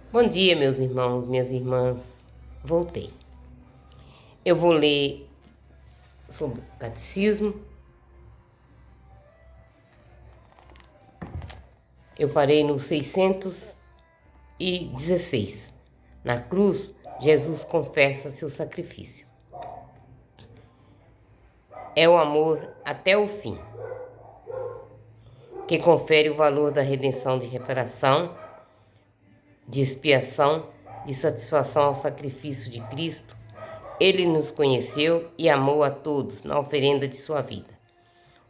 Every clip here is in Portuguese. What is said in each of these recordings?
Bom dia, meus irmãos, minhas irmãs. Voltei. Eu vou ler sobre o catecismo. Eu parei no 616. Na cruz, Jesus confessa seu sacrifício. É o amor até o fim que confere o valor da redenção, de reparação, de expiação, de satisfação ao sacrifício de Cristo. Ele nos conheceu e amou a todos na oferenda de sua vida.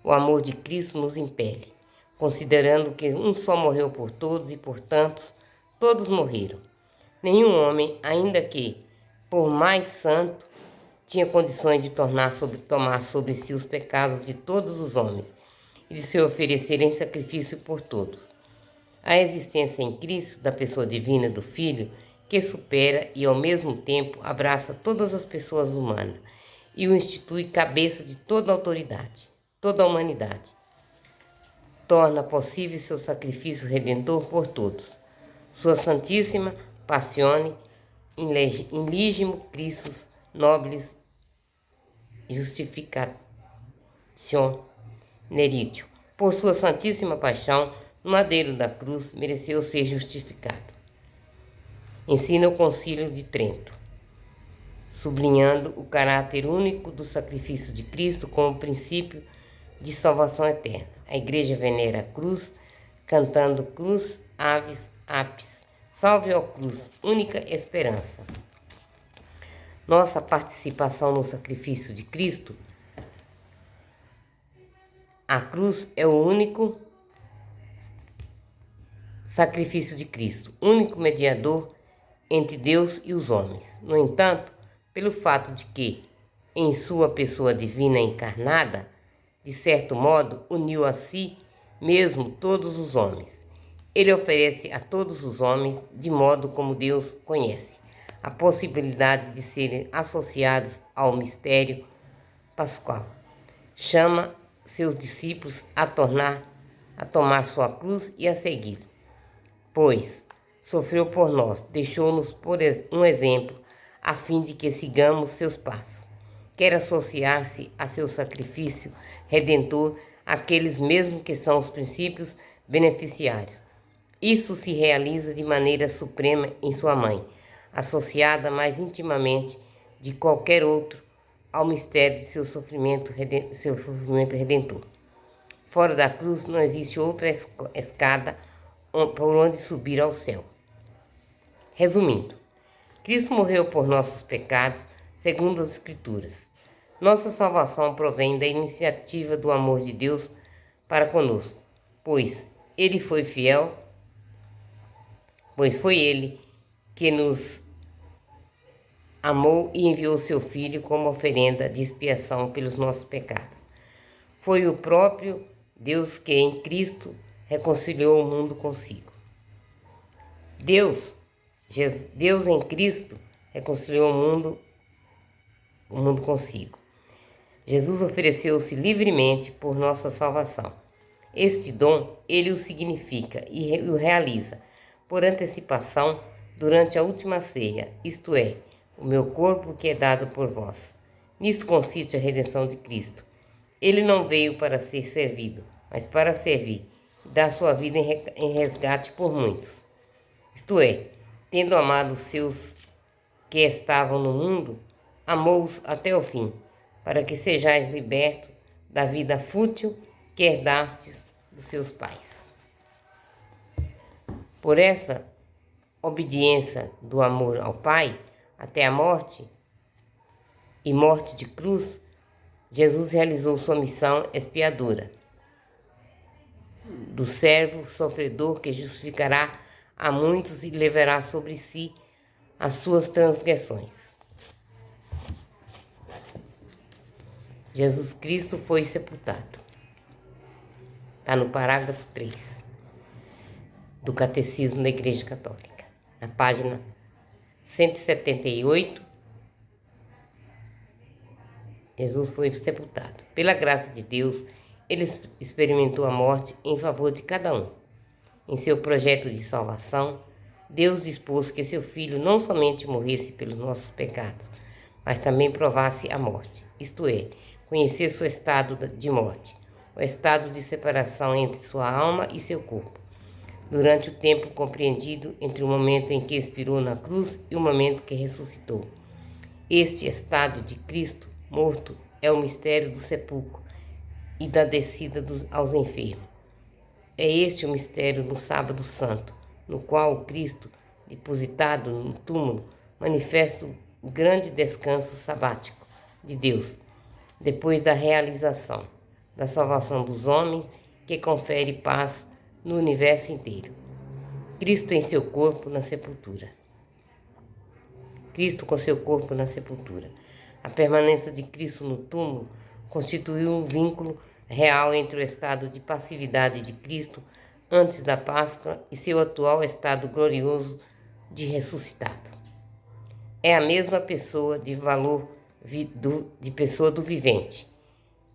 O amor de Cristo nos impele, considerando que um só morreu por todos e, portanto, todos morreram. Nenhum homem, ainda que por mais santo, tinha condições de tomar sobre si os pecados de todos os homens e de se oferecer em sacrifício por todos. A existência em Cristo da pessoa divina do Filho, que supera e ao mesmo tempo abraça todas as pessoas humanas e o institui cabeça de toda a autoridade, toda a humanidade, torna possível seu sacrifício redentor por todos. Sua Santíssima Passione in legem Christus nobis justification meritio. Por sua Santíssima Paixão, no madeiro da cruz, mereceu ser justificado. Ensina o Concílio de Trento, sublinhando o caráter único do sacrifício de Cristo como princípio de salvação eterna. A Igreja venera a cruz, cantando cruz, aves, apis. Salve ó cruz, única esperança. Nossa participação no sacrifício de Cristo. A cruz é o único sacrifício de Cristo, único mediador entre Deus e os homens. No entanto, pelo fato de que, em sua pessoa divina encarnada, de certo modo, uniu a si mesmo todos os homens. Ele oferece a todos os homens, de modo como Deus conhece, a possibilidade de serem associados ao mistério pascual. Chama seus discípulos a tomar sua cruz e a segui-lo. Pois sofreu por nós, deixou-nos por um exemplo, a fim de que sigamos seus passos. Quer associar-se a seu sacrifício redentor aqueles mesmos que são os princípios beneficiários. Isso se realiza de maneira suprema em sua mãe, associada mais intimamente de qualquer outro ao mistério de seu sofrimento redentor. Fora da cruz não existe outra escada por onde subir ao céu. Resumindo, Cristo morreu por nossos pecados, segundo as Escrituras. Nossa salvação provém da iniciativa do amor de Deus para conosco, pois foi Ele que nos amou e enviou seu Filho como oferenda de expiação pelos nossos pecados. Foi o próprio Deus que em Cristo reconciliou o mundo consigo. Deus em Cristo reconciliou o mundo consigo. Jesus ofereceu-se livremente por nossa salvação. Este dom, ele o significa e o realiza por antecipação durante a última ceia, isto é, o meu corpo que é dado por vós. Nisto consiste a redenção de Cristo. Ele não veio para ser servido, mas para servir e dar sua vida em resgate por muitos. Isto é, tendo amado os seus que estavam no mundo, amou-os até o fim, para que sejais libertos da vida fútil que herdastes dos seus pais. Por essa obediência do amor ao Pai, até a morte e morte de cruz, Jesus realizou sua missão expiadora, do servo sofredor que justificará a muitos e levará sobre si as suas transgressões. Jesus Cristo foi sepultado. Está no parágrafo 3 do Catecismo da Igreja Católica, na página 178. Jesus foi sepultado. Pela graça de Deus, ele experimentou a morte em favor de cada um. Em seu projeto de salvação, Deus dispôs que seu Filho não somente morresse pelos nossos pecados, mas também provasse a morte, isto é, conhecer seu estado de morte, o estado de separação entre sua alma e seu corpo, durante o tempo compreendido entre o momento em que expirou na cruz e o momento que ressuscitou. Este estado de Cristo morto é o mistério do sepulcro e da descida aos enfermos. É este o mistério do Sábado Santo, no qual o Cristo, depositado no túmulo, manifesta o grande descanso sabático de Deus, depois da realização da salvação dos homens, que confere paz no universo inteiro. Cristo em seu corpo na sepultura. Cristo com seu corpo na sepultura. A permanência de Cristo no túmulo constituiu um vínculo real entre o estado de passividade de Cristo antes da Páscoa e seu atual estado glorioso de ressuscitado. É a mesma pessoa de valor de pessoa do vivente,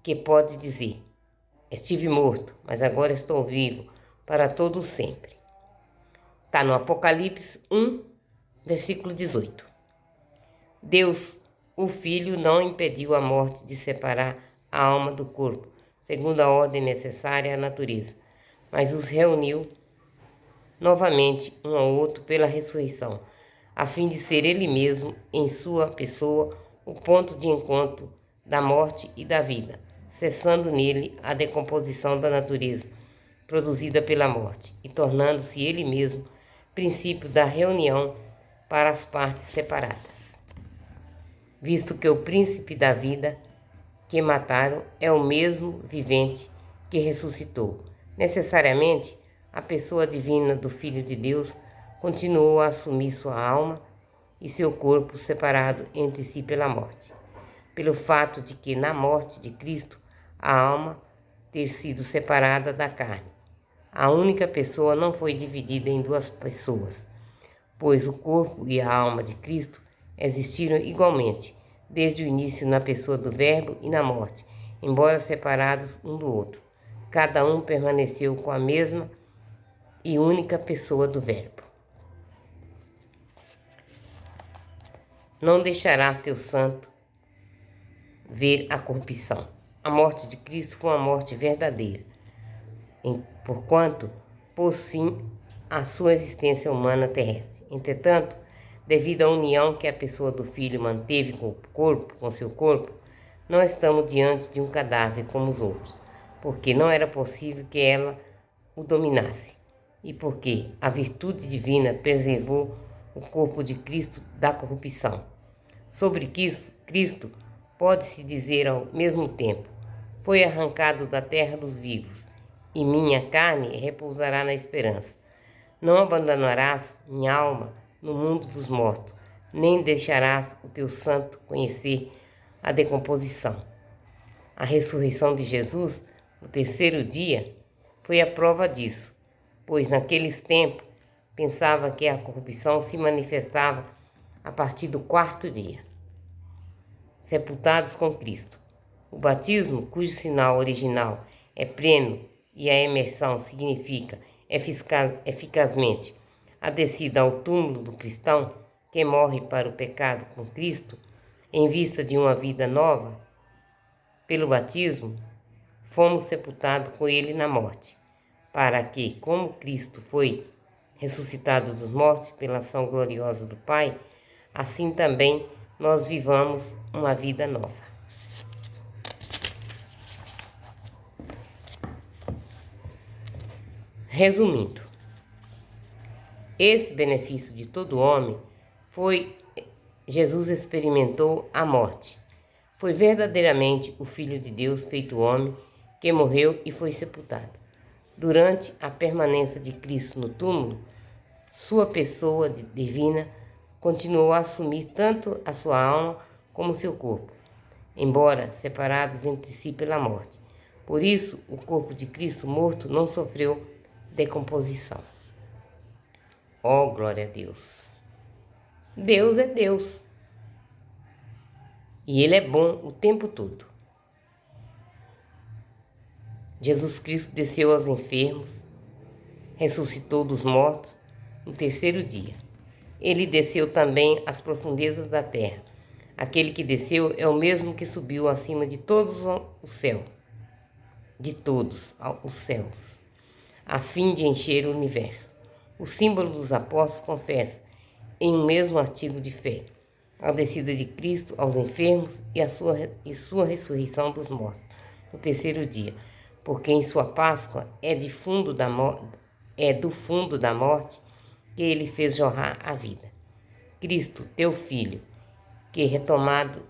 que pode dizer: estive morto, mas agora estou vivo para todo sempre. Está no Apocalipse 1, versículo 18. Deus, o Filho, não impediu a morte de separar a alma do corpo, segundo a ordem necessária à natureza, mas os reuniu novamente um ao outro pela ressurreição, a fim de ser ele mesmo, em sua pessoa, o ponto de encontro da morte e da vida, cessando nele a decomposição da natureza produzida pela morte e tornando-se ele mesmo princípio da reunião para as partes separadas. Visto que o príncipe da vida que mataram é o mesmo vivente que ressuscitou, necessariamente a pessoa divina do Filho de Deus continuou a assumir sua alma e seu corpo separado entre si pela morte, pelo fato de que na morte de Cristo a alma ter sido separada da carne. A única pessoa não foi dividida em duas pessoas, pois o corpo e a alma de Cristo existiram igualmente, desde o início na pessoa do Verbo e na morte, embora separados um do outro. Cada um permaneceu com a mesma e única pessoa do Verbo. Não deixarás teu santo ver a corrupção. A morte de Cristo foi uma morte verdadeira, porquanto pôs fim à sua existência humana terrestre. Entretanto, devido à união que a pessoa do Filho manteve com seu corpo, não estamos diante de um cadáver como os outros, porque não era possível que ela o dominasse, e porque a virtude divina preservou o corpo de Cristo da corrupção. Sobre Cristo pode-se dizer ao mesmo tempo: foi arrancado da terra dos vivos, e minha carne repousará na esperança. Não abandonarás minha alma no mundo dos mortos, nem deixarás o teu santo conhecer a decomposição. A ressurreição de Jesus, no terceiro dia, foi a prova disso, pois naqueles tempos pensava que a corrupção se manifestava a partir do quarto dia. Sepultados com Cristo. O batismo, cujo sinal original é pleno, e a imersão significa eficazmente a descida ao túmulo do cristão que morre para o pecado com Cristo, em vista de uma vida nova. Pelo batismo, fomos sepultados com ele na morte, para que, como Cristo foi ressuscitado dos mortos pela ação gloriosa do Pai, assim também nós vivamos uma vida nova. Resumindo, esse benefício de todo homem foi Jesus experimentou a morte. Foi verdadeiramente o Filho de Deus feito homem que morreu e foi sepultado. Durante a permanência de Cristo no túmulo, sua pessoa divina continuou a assumir tanto a sua alma como seu corpo, embora separados entre si pela morte. Por isso, o corpo de Cristo morto não sofreu decomposição. Oh, glória a Deus! Deus é Deus. E Ele é bom o tempo todo. Jesus Cristo desceu aos enfermos, ressuscitou dos mortos, no terceiro dia. Ele desceu também às profundezas da terra. Aquele que desceu é o mesmo que subiu acima de todos o céu, de todos os céus, a fim de encher o universo. O símbolo dos apóstolos confessa, em um mesmo artigo de fé, a descida de Cristo aos enfermos e sua ressurreição dos mortos no terceiro dia, porque em sua Páscoa é do fundo da morte que ele fez jorrar a vida. Cristo, teu Filho, que retomado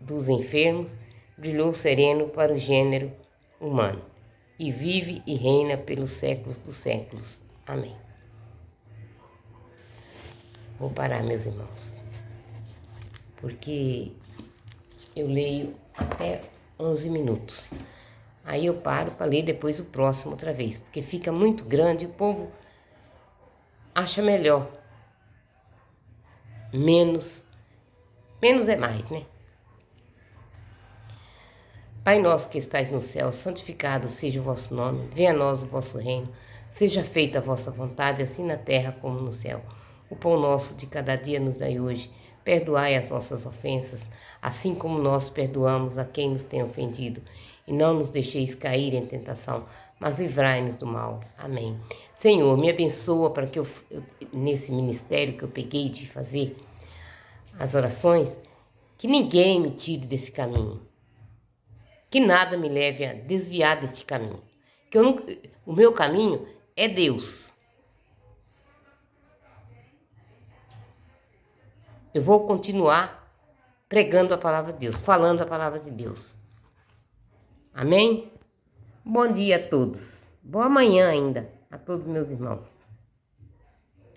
dos enfermos, brilhou sereno para o gênero humano, e vive e reina pelos séculos dos séculos. Amém. Vou parar, meus irmãos, porque eu leio até 11 minutos. Aí eu paro para ler depois o próximo outra vez, porque fica muito grande e o povo acha melhor. Menos é mais, né? Pai nosso que estais no céu, santificado seja o vosso nome, venha a nós o vosso reino, seja feita a vossa vontade, assim na terra como no céu. O pão nosso de cada dia nos dai hoje, perdoai as nossas ofensas, assim como nós perdoamos a quem nos tem ofendido, e não nos deixeis cair em tentação, mas livrai-nos do mal. Amém. Senhor, me abençoa para que eu nesse ministério que eu peguei de fazer as orações, que ninguém me tire desse caminho, que nada me leve a desviar deste caminho, que o meu caminho é Deus. Eu vou continuar pregando a palavra de Deus, falando a palavra de Deus. Amém? Bom dia a todos. Boa manhã ainda a todos meus irmãos.